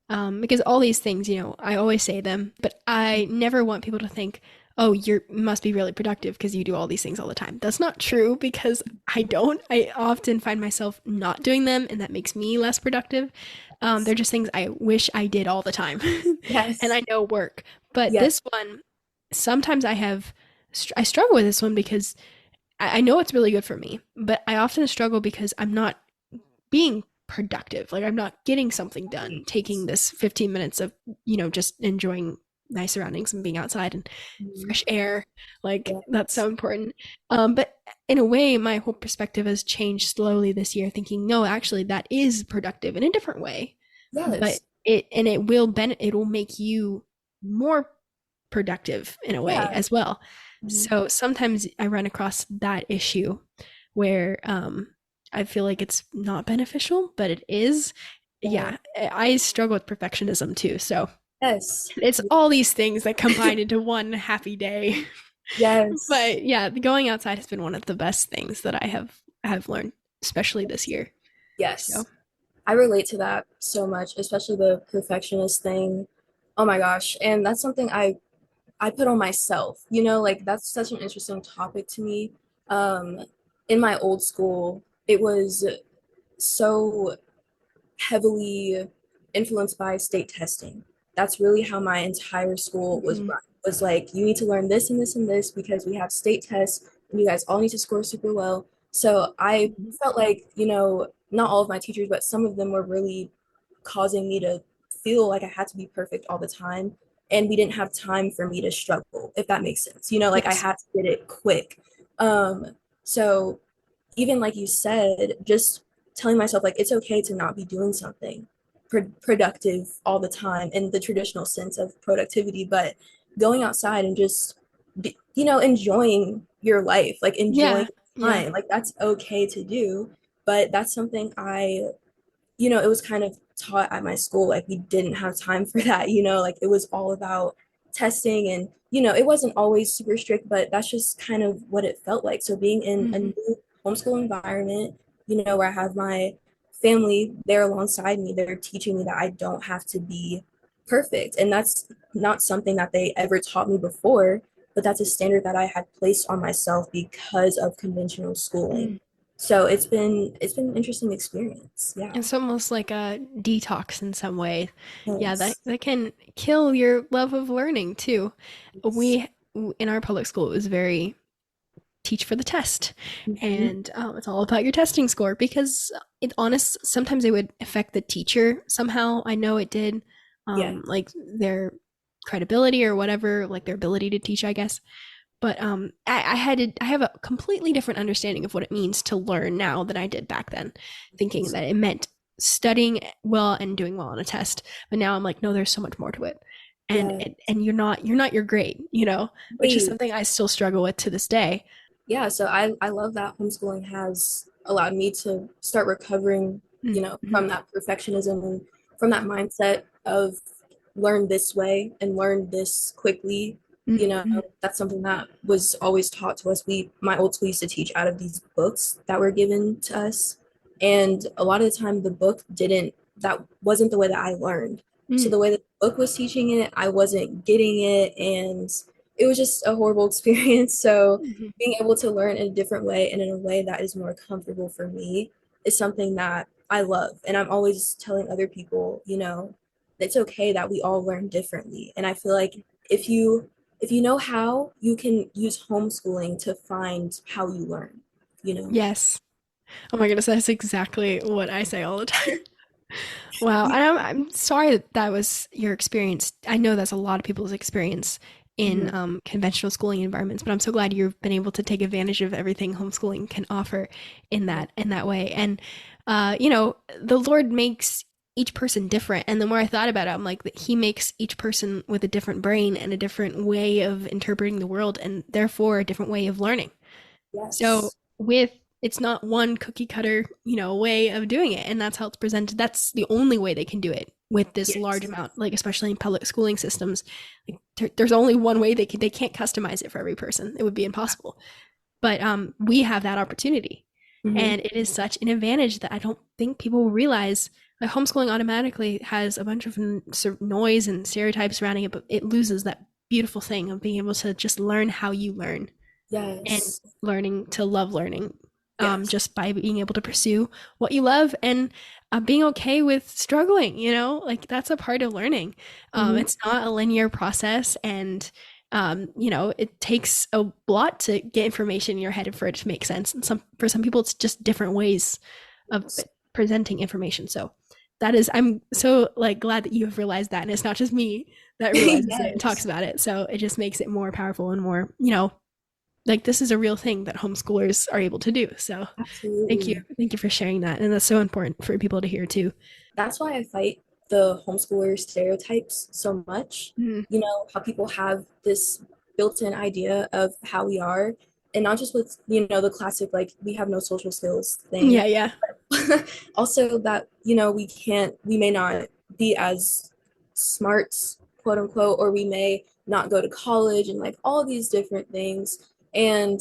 Because all these things, I always say them, but I never want people to think, oh, you must be really productive because you do all these things all the time. That's not true because I don't. I often find myself not doing them, and that makes me less productive. They're just things I wish I did all the time, and Yes. I know work. But Yes. this one, sometimes I struggle with this one because I know it's really good for me, but I often struggle because I'm not being productive. Like I'm not getting something done, taking this 15 minutes of, just enjoying nice surroundings and being outside and Mhm. fresh air. Like that's so Yes. important. But in a way, my whole perspective has changed slowly this year, thinking, no, actually that is productive in a different way. But Yes. it will make you more productive in a way Yeah. as well. Mhm. So sometimes I run across that issue where I feel like it's not beneficial, but it is. Yeah. Yeah, I struggle with perfectionism too. So Yes. it's all these things that combine into one happy day. Yes. But yeah, going outside has been one of the best things that I have learned, especially this year. So Yes. I relate to that so much, especially the perfectionist thing. Oh my gosh. And that's something I put on myself. Like that's such an interesting topic to me. Um, in my old school, it was so heavily influenced by state testing. That's really how my entire school was mhm, run. It was like you need to learn this and this and this because we have state tests and you guys all need to score super well. So I mhm, felt like, not all of my teachers, but some of them were really causing me to feel like I had to be perfect all the time. And we didn't have time for me to struggle, if that makes sense. Like I yes, had to get it quick. Um, so even like you said, just telling myself like it's okay to not be doing something productive all the time in the traditional sense of productivity, but going outside and just enjoying your life, like enjoying yeah, yeah, time, like that's okay to do. But that's something it was kind of taught at my school, like we didn't have time for that, like it was all about testing and it wasn't always super strict, but that's just kind of what it felt like. So being in a mhm, new homeschool environment, where I have my family there alongside me, they're teaching me that I don't have to be perfect. And that's not something that they ever taught me before, but that's a standard that I had placed on myself because of conventional schooling. Mm. So it's been an interesting experience. Yeah. It's almost like a detox in some way. Yeah, that Yes. that can kill your love of learning too. Yes. We in our public school, it was very teach for the test, Hmm. and it's all about your testing score because sometimes it would affect the teacher somehow. I know it did, Yeah. like their credibility or whatever, like their ability to teach, I guess. But I have a completely different understanding of what it means to learn now than I did back then, thinking that it meant studying well and doing well on a test. But now I'm like, no, there's so much more to it, and Yeah. you're not your grade, which is Right. something I still struggle with to this day. Yeah, so I love that homeschooling has allowed me to start recovering, Mm-hmm. from that perfectionism and from that mindset of learn this way and learn this quickly. You know, Mm-hmm. that's something that was always taught to us. My old school used to teach out of these books that were given to us. And a lot of the time the book didn't, that wasn't the way that I learned. So Mm-hmm. the way that the book was teaching it, I wasn't getting it. And it was just a horrible experience. So being able to learn in a different way and in a way that is more comfortable for me is something that I love. And I'm always telling other people, it's okay that we all learn differently. And I feel like if you know how, you can use homeschooling to find how you learn, you know? Yes. Oh my goodness, that's exactly what I say all the time. Wow, and I'm sorry that that was your experience. I know that's a lot of people's experience in Mhm. conventional schooling environments, but I'm so glad you've been able to take advantage of everything homeschooling can offer in that way. And the Lord makes each person different. And the more I thought about it, I'm like, that He makes each person with a different brain and a different way of interpreting the world, and therefore a different way of learning. So Yes. with it's not one cookie cutter, way of doing it, and that's how it's presented. That's the only way they can do it with this large Yes. amount, like especially in public schooling systems. Like there's only one way they can't customize it for every person. It would be impossible. But we have that opportunity, Hmm. and it is such an advantage that I don't think people realize. Like homeschooling automatically has a bunch of sort of noise and stereotypes surrounding it, but it loses that beautiful thing of being able to just learn how you learn and Yes. learning to love learning, Yes. just by being able to pursue what you love and being okay with struggling, like that's a part of learning. Hmm. It's not a linear process, and it takes a lot to get information in your head and for it to make sense, and for some people it's just different ways of presenting information. So that is, I'm so like glad that you have realized that, and it's not just me that realizes it and talks Yes. about it, so it just makes it more powerful and more, like this is a real thing that homeschoolers are able to do. So thank you. Absolutely. Thank you for sharing that. And that's so important for people to hear too. That's why I fight the homeschooler stereotypes so much. Mm. You know, how people have this built-in idea of how we are, and not just with, the classic, like, we have no social skills thing. Yeah, yeah. Also that, we may not be as smart, quote unquote, or we may not go to college and like all these different things. And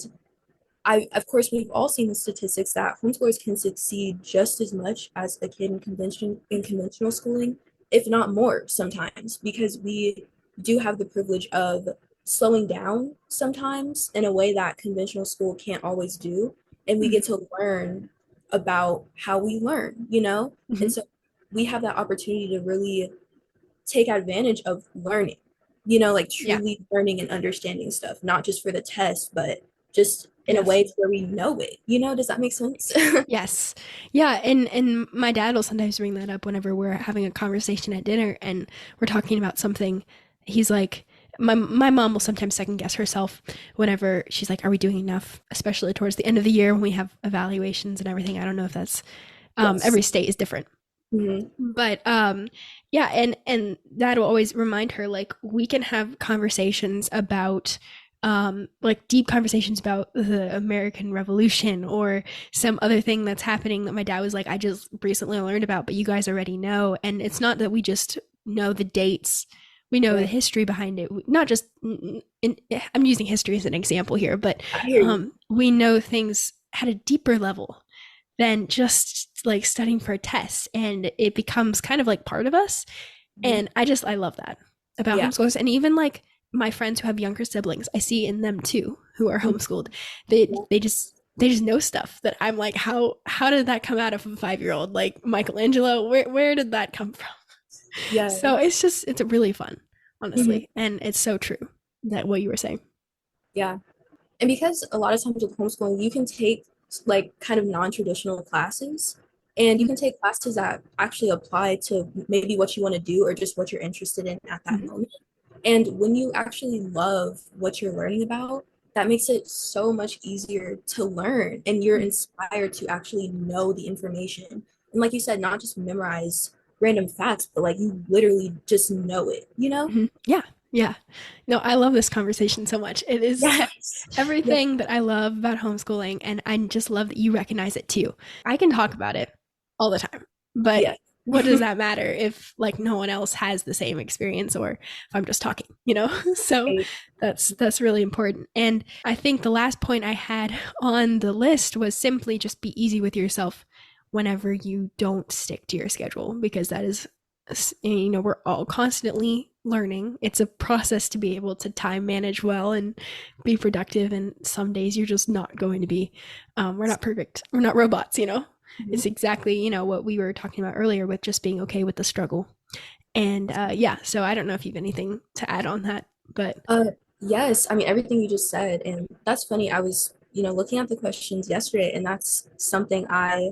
of course, we've all seen the statistics that homeschoolers can succeed just as much as a kid in conventional schooling, if not more sometimes, because we do have the privilege of slowing down sometimes in a way that conventional school can't always do, and we Mhm. get to learn about how we learn, and Mhm. so we have that opportunity to really take advantage of learning, like Yeah. truly learning and understanding stuff, not just for the test, but just in a Yes. way to where we know it. Does that make sense? Yes. Yeah, and my dad will sometimes bring that up whenever we're having a conversation at dinner and we're talking about something. He's like, my mom will sometimes second guess herself whenever she's like, "Are we doing enough?" Especially towards the end of the year when we have evaluations and everything. I don't know if that's Yes. every state is different. Hmm. But yeah, and that'll always remind her like we can have conversations about like deep conversations about the American Revolution or some other thing that's happening that my dad was like, I just recently learned about, but you guys already know. And it's not that we just know the dates, we know the Right. history behind it. Not just I'm using history as an example here, but I hear you. we know things at a deeper level than just like studying for a test, and it becomes kind of like part of us. Mhm. And I love that about Yeah. homeschoolers. And even like my friends who have younger siblings, I see in them too, who are Mhm. homeschooled. They Yeah. they just they just know stuff that I'm like, how did that come out of a 5-year-old? Like Michelangelo, where did that come from? So Yes. it's really fun, Mhm. honestly. And it's so true that what you were saying. Yeah. And because a lot of times with homeschooling, you can take like kind of non-traditional classes, and you can take classes that actually apply to maybe what you want to do or just what you're interested in at that Mhm. moment. And when you actually love what you're learning about, that makes it so much easier to learn, and you're Mhm. inspired to actually know the information. And like you said, not just memorize random facts, but like you literally just know it, you know? Mhm. Yeah. Yeah. No, I love this conversation so much. It is Yes. Yeah. everything that I love about homeschooling, and I just love that you recognize it too. I can talk about it all the time, but Yeah. what does that matter if like no one else has the same experience, or if I'm just talking, you know? So that's really important. And I think the last point I had on the list was simply just be easy with yourself whenever you don't stick to your schedule, because that is, we're all constantly learning. It's a process to be able to time manage well and be productive, and some days you're just not going to be. We're not perfect, we're not robots. Mhm. It's exactly what we were talking about earlier with just being okay with the struggle. And yeah, so I don't know if you have anything to add on that, but Uh, yes, I mean everything you just said, and that's funny. I was, looking at the questions yesterday, and that's something I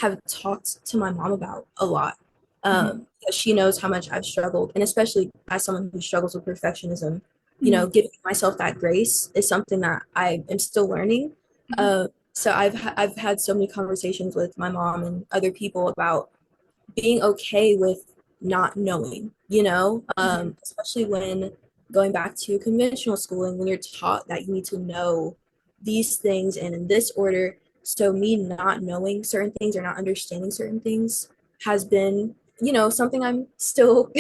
have talked to my mom about a lot. mhm, Because she knows how much I've struggled, and especially as someone who struggles with perfectionism, mhm, giving myself that grace is something that I am still learning. mhm, So I've had so many conversations with my mom and other people about being okay with not knowing, mhm. especially when going back to conventional schooling, when you're taught that you need to know these things and in this order. So, me not knowing certain things or not understanding certain things has been, something I'm still,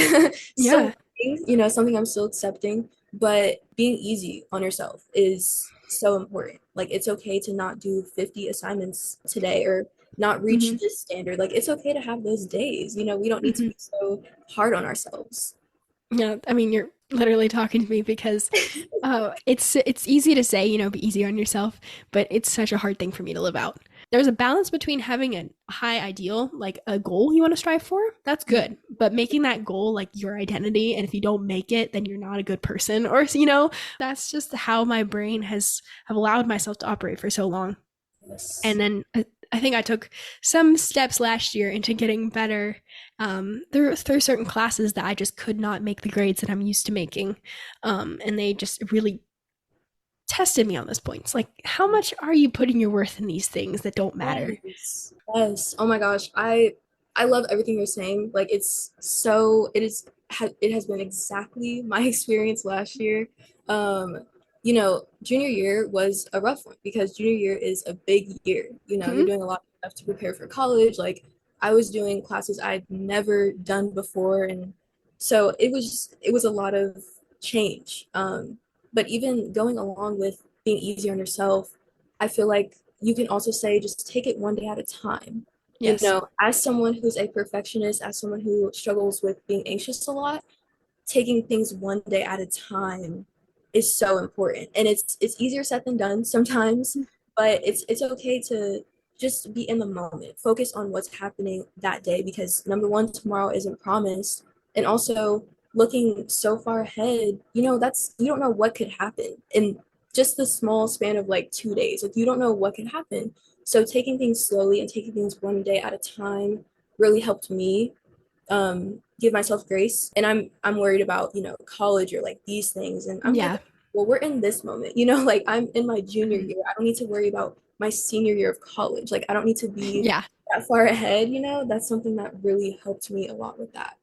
Yeah. still, something I'm still accepting. But being easy on yourself is so important. Like, it's okay to not do 50 assignments today or not reach Mhm, this standard. Like it's okay to have those days. We don't need to mhm. be so hard on ourselves. Yeah, I mean, you're literally talking to me because it's easy to say, be easy on yourself, but it's such a hard thing for me to live out. There's a balance between having a high ideal, like a goal you want to strive for, that's good, but making that goal like your identity, and if you don't make it, then you're not a good person, or that's just how my brain has have allowed myself to operate for so long. Yes. And then I think I took some steps last year into getting better through certain classes that I just could not make the grades that I'm used to making, and they just really tested me on those points. Like, how much are you putting your worth in these things that don't matter? Yes. Yes. Oh my gosh. I love everything you're saying. Like it has been exactly my experience last year. Junior year was a rough one because junior year is a big year. You're Hmm. doing a lot of stuff to prepare for college. Like I was doing classes I'd never done before, and so it was a lot of change. But even going along with being easy on yourself, I feel like you can also say just take it one day at a time. Yes. As someone who's a perfectionist, as someone who struggles with being anxious a lot, taking things one day at a time is so important. And it's easier said than done sometimes, but it's okay to just be in the moment. Focus on what's happening that day because number one, tomorrow isn't promised. And also looking so far ahead, that's you don't know what could happen in just the small span of like 2 days. Like you don't know what could happen. So taking things slowly and taking things one day at a time really helped me give myself grace. And I'm worried about college or like these things, and I'm like, Yeah. well, we're in this moment, like I'm in my junior Mhm. year. I don't need to worry about my senior year of college. Like I don't need to be Yeah. that far ahead. That's something that really helped me a lot with that.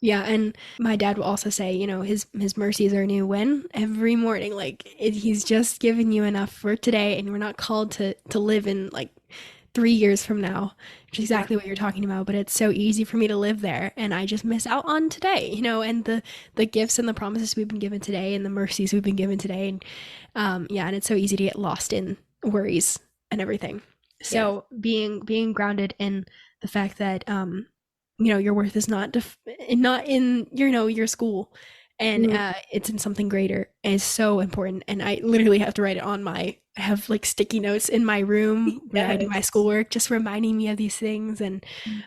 Yeah, and my dad will also say, his mercies are new when every morning, like he's just given you enough for today, and we're not called to live in like 3 years from now, which is exactly what you're talking about. But it's so easy for me to live there, and I just miss out on today, and the gifts and the promises we've been given today, and the mercies we've been given today, and yeah, and it's so easy to get lost in worries and everything. Yeah. So being grounded in the fact that your worth is not in your school, and Mm, it's in something greater is so important. And I literally have to write it on my I have like sticky notes in my room where I do my yes. schoolwork, just reminding me of these things. And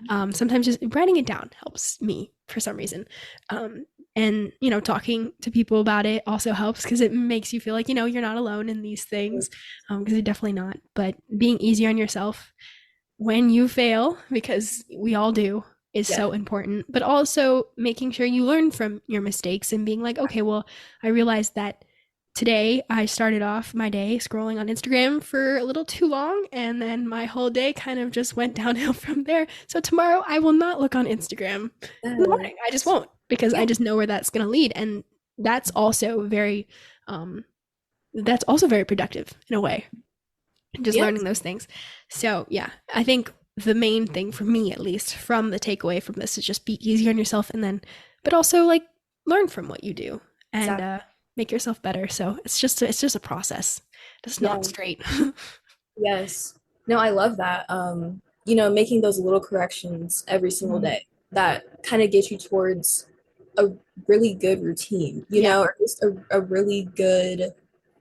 Mhm. sometimes just writing it down helps me for some reason. um, and talking to people about it also helps because it makes you feel like you're not alone in these things, because you're definitely not. But being easy on yourself when you fail, because we all do, is Yeah. so important. But also making sure you learn from your mistakes and being like, okay, well, I realized that today I started off my day scrolling on Instagram for a little too long, and then my whole day kind of just went downhill from there. So tomorrow I will not look on Instagram in the morning. I just Yes. won't, because I Yeah. just know where that's going to lead. And that's also very um that's also very productive in a way, just learning Yes. those things. So yeah, I think the main thing for me, at least, from the takeaway from this is just be easy on yourself, and then, but also like learn from what you do, and Exactly. make yourself better. So it's just a process. It's not Yeah. straight. Yes. No, I love that. Making those little corrections every single Mhm. day that kind of gets you towards a really good routine, Yeah. or just a really good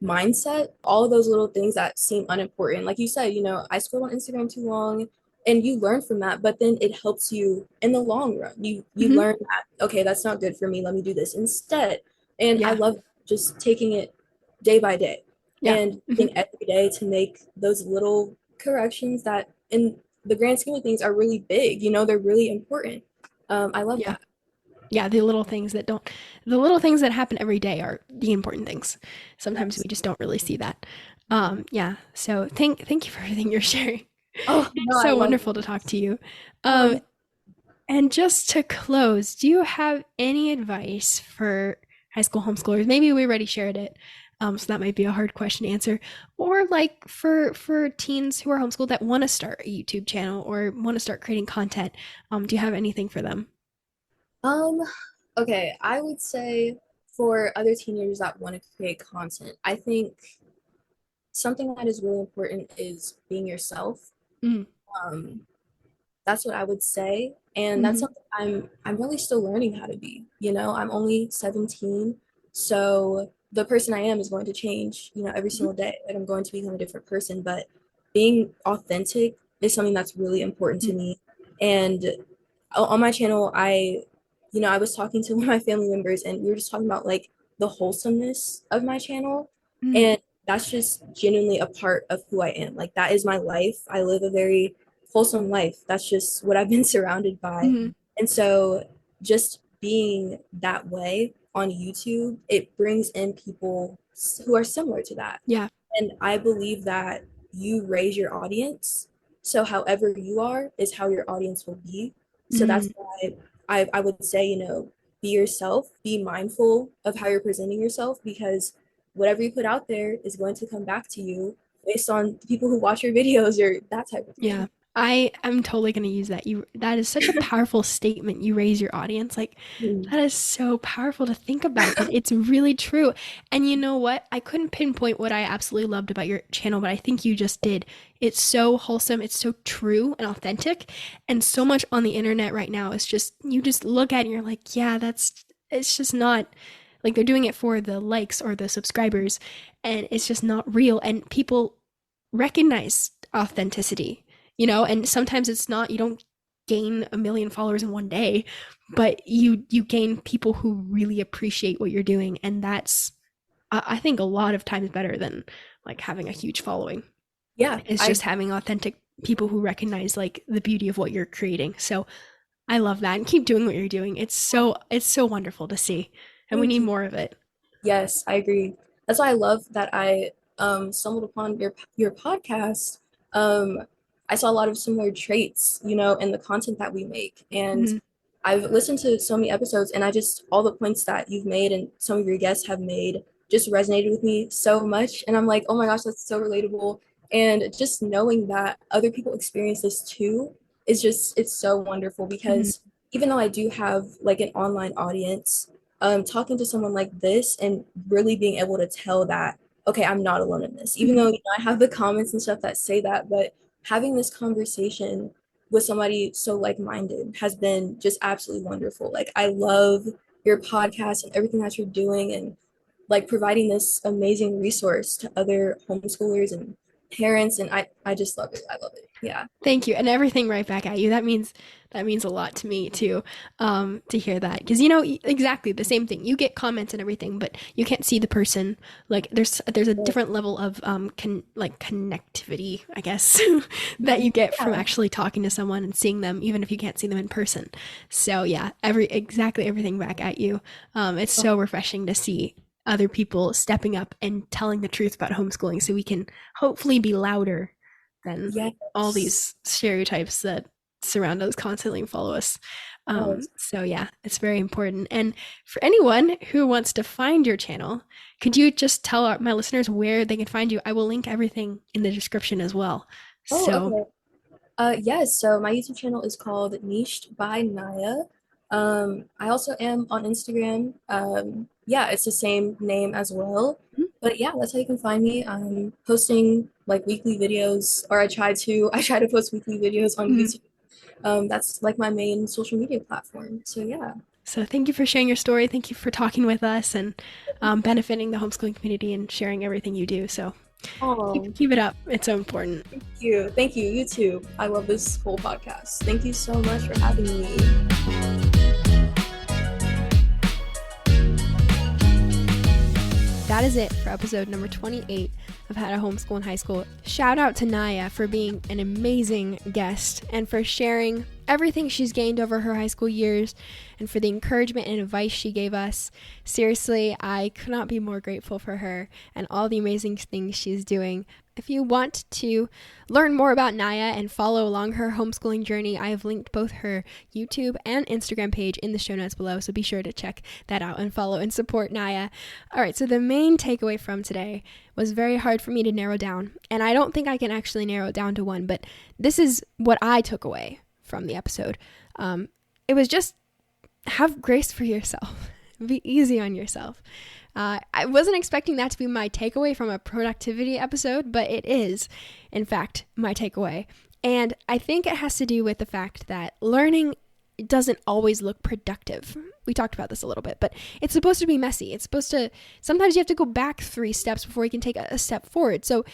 mindset. All of those little things that seem unimportant. Like you said, I scroll on Instagram too long and you learn from that, but then it helps you in the long run. You Hmm. learn that, okay, that's not good for me. Let me do this instead. And I Yeah. love just taking it day by day Yeah. and Hmm. using every day to make those little corrections that in the grand scheme of things are really big. They're really important. I love Yeah. that. Yeah. The little things that happen every day are the important things. Sometimes Yes. we just don't really see that. Yeah. So thank you for everything you're sharing. Oh, no, It's I so love wonderful to talk to you. it. Um, And just to close, do you have any advice for high school homeschoolers? Maybe we already shared it, so that might be a hard question to answer. Or like for teens who are homeschooled that want to start a YouTube channel or want to start creating content, do you have anything for them? Um, okay, I would say for other teenagers that want to create content, I think something that is really important is being yourself. Mm, Um, that's what I would say, and that's hmm. something I'm really still learning how to be. I'm only 17, so the person I am is going to change, every Hmm. single day, and I'm going to become a different person. But being authentic is something that's really important to me. And on my channel, I was talking to one of my family members, and we were just talking about like the wholesomeness of my channel, Mm, and that's just genuinely a part of who I am. Like that is my life. I live a very wholesome life. That's just what I've been surrounded by. hmm. And so just being that way on YouTube, it brings in people who are similar to that. Yeah. And I believe that you raise your audience. So however you are is how your audience will be. So that's Mm, why I would say, be yourself, be mindful of how you're presenting yourself because whatever you put out there is going to come back to you based on the people who watch your videos or that type of yeah. thing. I am totally going to use that. That is such a powerful statement. You raise your audience. Like, Mm. that is so powerful to think about, but it's really true. And you know what? I couldn't pinpoint what I absolutely loved about your channel, but I think you just did. It's so wholesome, it's so true and authentic. And so much on the internet right now is just, you just look at it and you're like, yeah, it's just not like they're doing it for the likes or the subscribers, and it's just not real. And people recognize authenticity, and sometimes it's not, you don't gain a million followers in one day, but you gain people who really appreciate what you're doing, and that's I think a lot of times better than like having a huge following. Yeah, It's I just having authentic people who recognize like the beauty of what you're creating. So I love that, and keep doing what you're doing. It's so wonderful to see, and we thank need you. more of it. Yes, I agree. That's why I love that I stumbled upon your podcast. Um, I saw a lot of similar traits, in the content that we make. And Mhm. I've listened to so many episodes and I just all the points that you've made and some of your guests have made just resonated with me so much. And I'm like, oh my gosh, that's so relatable. And just knowing that other people experience this too is just it's so wonderful Mhm. because even though I do have like an online audience, talking to someone like this and really being able to tell that, okay, I'm not alone in this, even though Mhm. I have the comments and stuff that say that, but having this conversation with somebody so like-minded has been just absolutely wonderful. Like, I love your podcast and everything that you're doing, and like providing this amazing resource to other homeschoolers and parents. And I just love it. I love it. Yeah. Thank you. And everything right back at you. That means a lot to me too, to hear that. Because exactly the same thing. You get comments and everything, but you can't see the person. Like there's a different level of connectivity, I guess, that you get from actually talking to someone and seeing them, even if you can't see them in person. So yeah, exactly everything back at you. It's so refreshing to see other people stepping up and telling the truth about homeschooling, so we can hopefully be louder than Yes. all these stereotypes that surround us constantly and follow us. Yes. So yeah, it's very important. And for anyone who wants to find your channel, could you just tell my listeners where they can find you? I will link everything in the description as well. Oh, okay. Yes, so my YouTube channel is called Niched by Naya. I also am on Instagram. Yeah, it's the same name as well. But yeah, that's how you can find me. I'm posting like weekly videos, or I try to post weekly videos on YouTube. That's like my main social media platform. So yeah. So thank you for sharing your story. Thank you for talking with us and benefiting the homeschooling community and sharing everything you do. So keep it up. It's so important. Thank you. Thank you. You too. I love this whole podcast. Thank you so much for having me. That is it for episode number 28 of How to Homeschool in High School. Shout out to Naya for being an amazing guest and for sharing everything she's gained over her high school years and for the encouragement and advice she gave us. Seriously, I could not be more grateful for her and all the amazing things she's doing. If you want to learn more about Naya and follow along her homeschooling journey, I have linked both her YouTube and Instagram page in the show notes below, so be sure to check that out and follow and support Naya. All right, so the main takeaway from today was very hard for me to narrow down, and I don't think I can actually narrow it down to one, but this is what I took away from the episode. It was just have grace for yourself. Be easy on yourself. I wasn't expecting that to be my takeaway from a productivity episode, but it is, in fact, my takeaway. And I think it has to do with the fact that learning doesn't always look productive. We talked about this a little bit, but it's supposed to be messy. Sometimes you have to go back 3 steps before you can take a step forward. So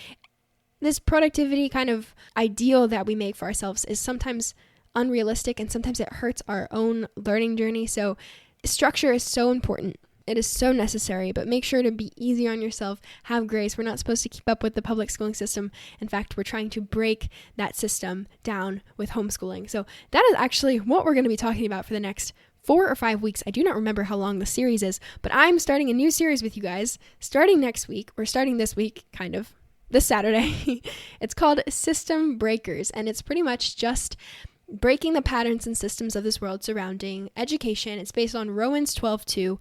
this productivity kind of ideal that we make for ourselves is sometimes unrealistic, and sometimes it hurts our own learning journey. So structure is so important. It is so necessary, but make sure to be easy on yourself. Have grace. We're not supposed to keep up with the public schooling system. In fact, we're trying to break that system down with homeschooling. So that is actually what we're going to be talking about for the next 4 or 5 weeks. I do not remember how long the series is, but I'm starting a new series with you guys starting next week. We're starting this week, kind of, this Saturday. It's called System Breakers, and it's pretty much just breaking the patterns and systems of this world surrounding education. It's based on Romans 12:2.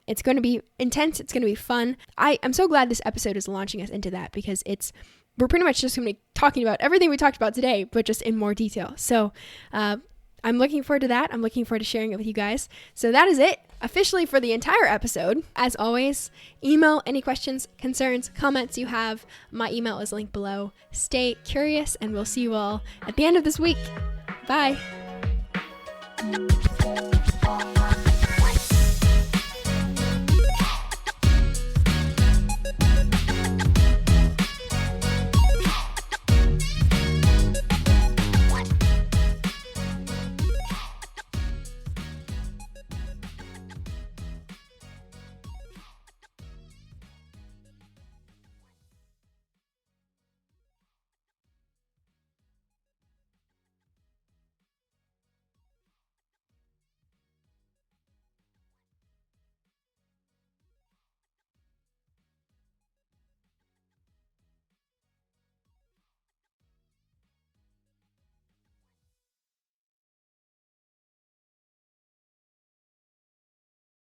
It's going to be intense. It's going to be fun. I'm so glad this episode is launching us into that, because we're pretty much just going to be talking about everything we talked about today, but just in more detail. So I'm looking forward to that. I'm looking forward to sharing it with you guys. So that is it officially for the entire episode. As always, email any questions, concerns, comments you have. My email is linked below. Stay curious, and we'll see you all at the end of this week. Bye.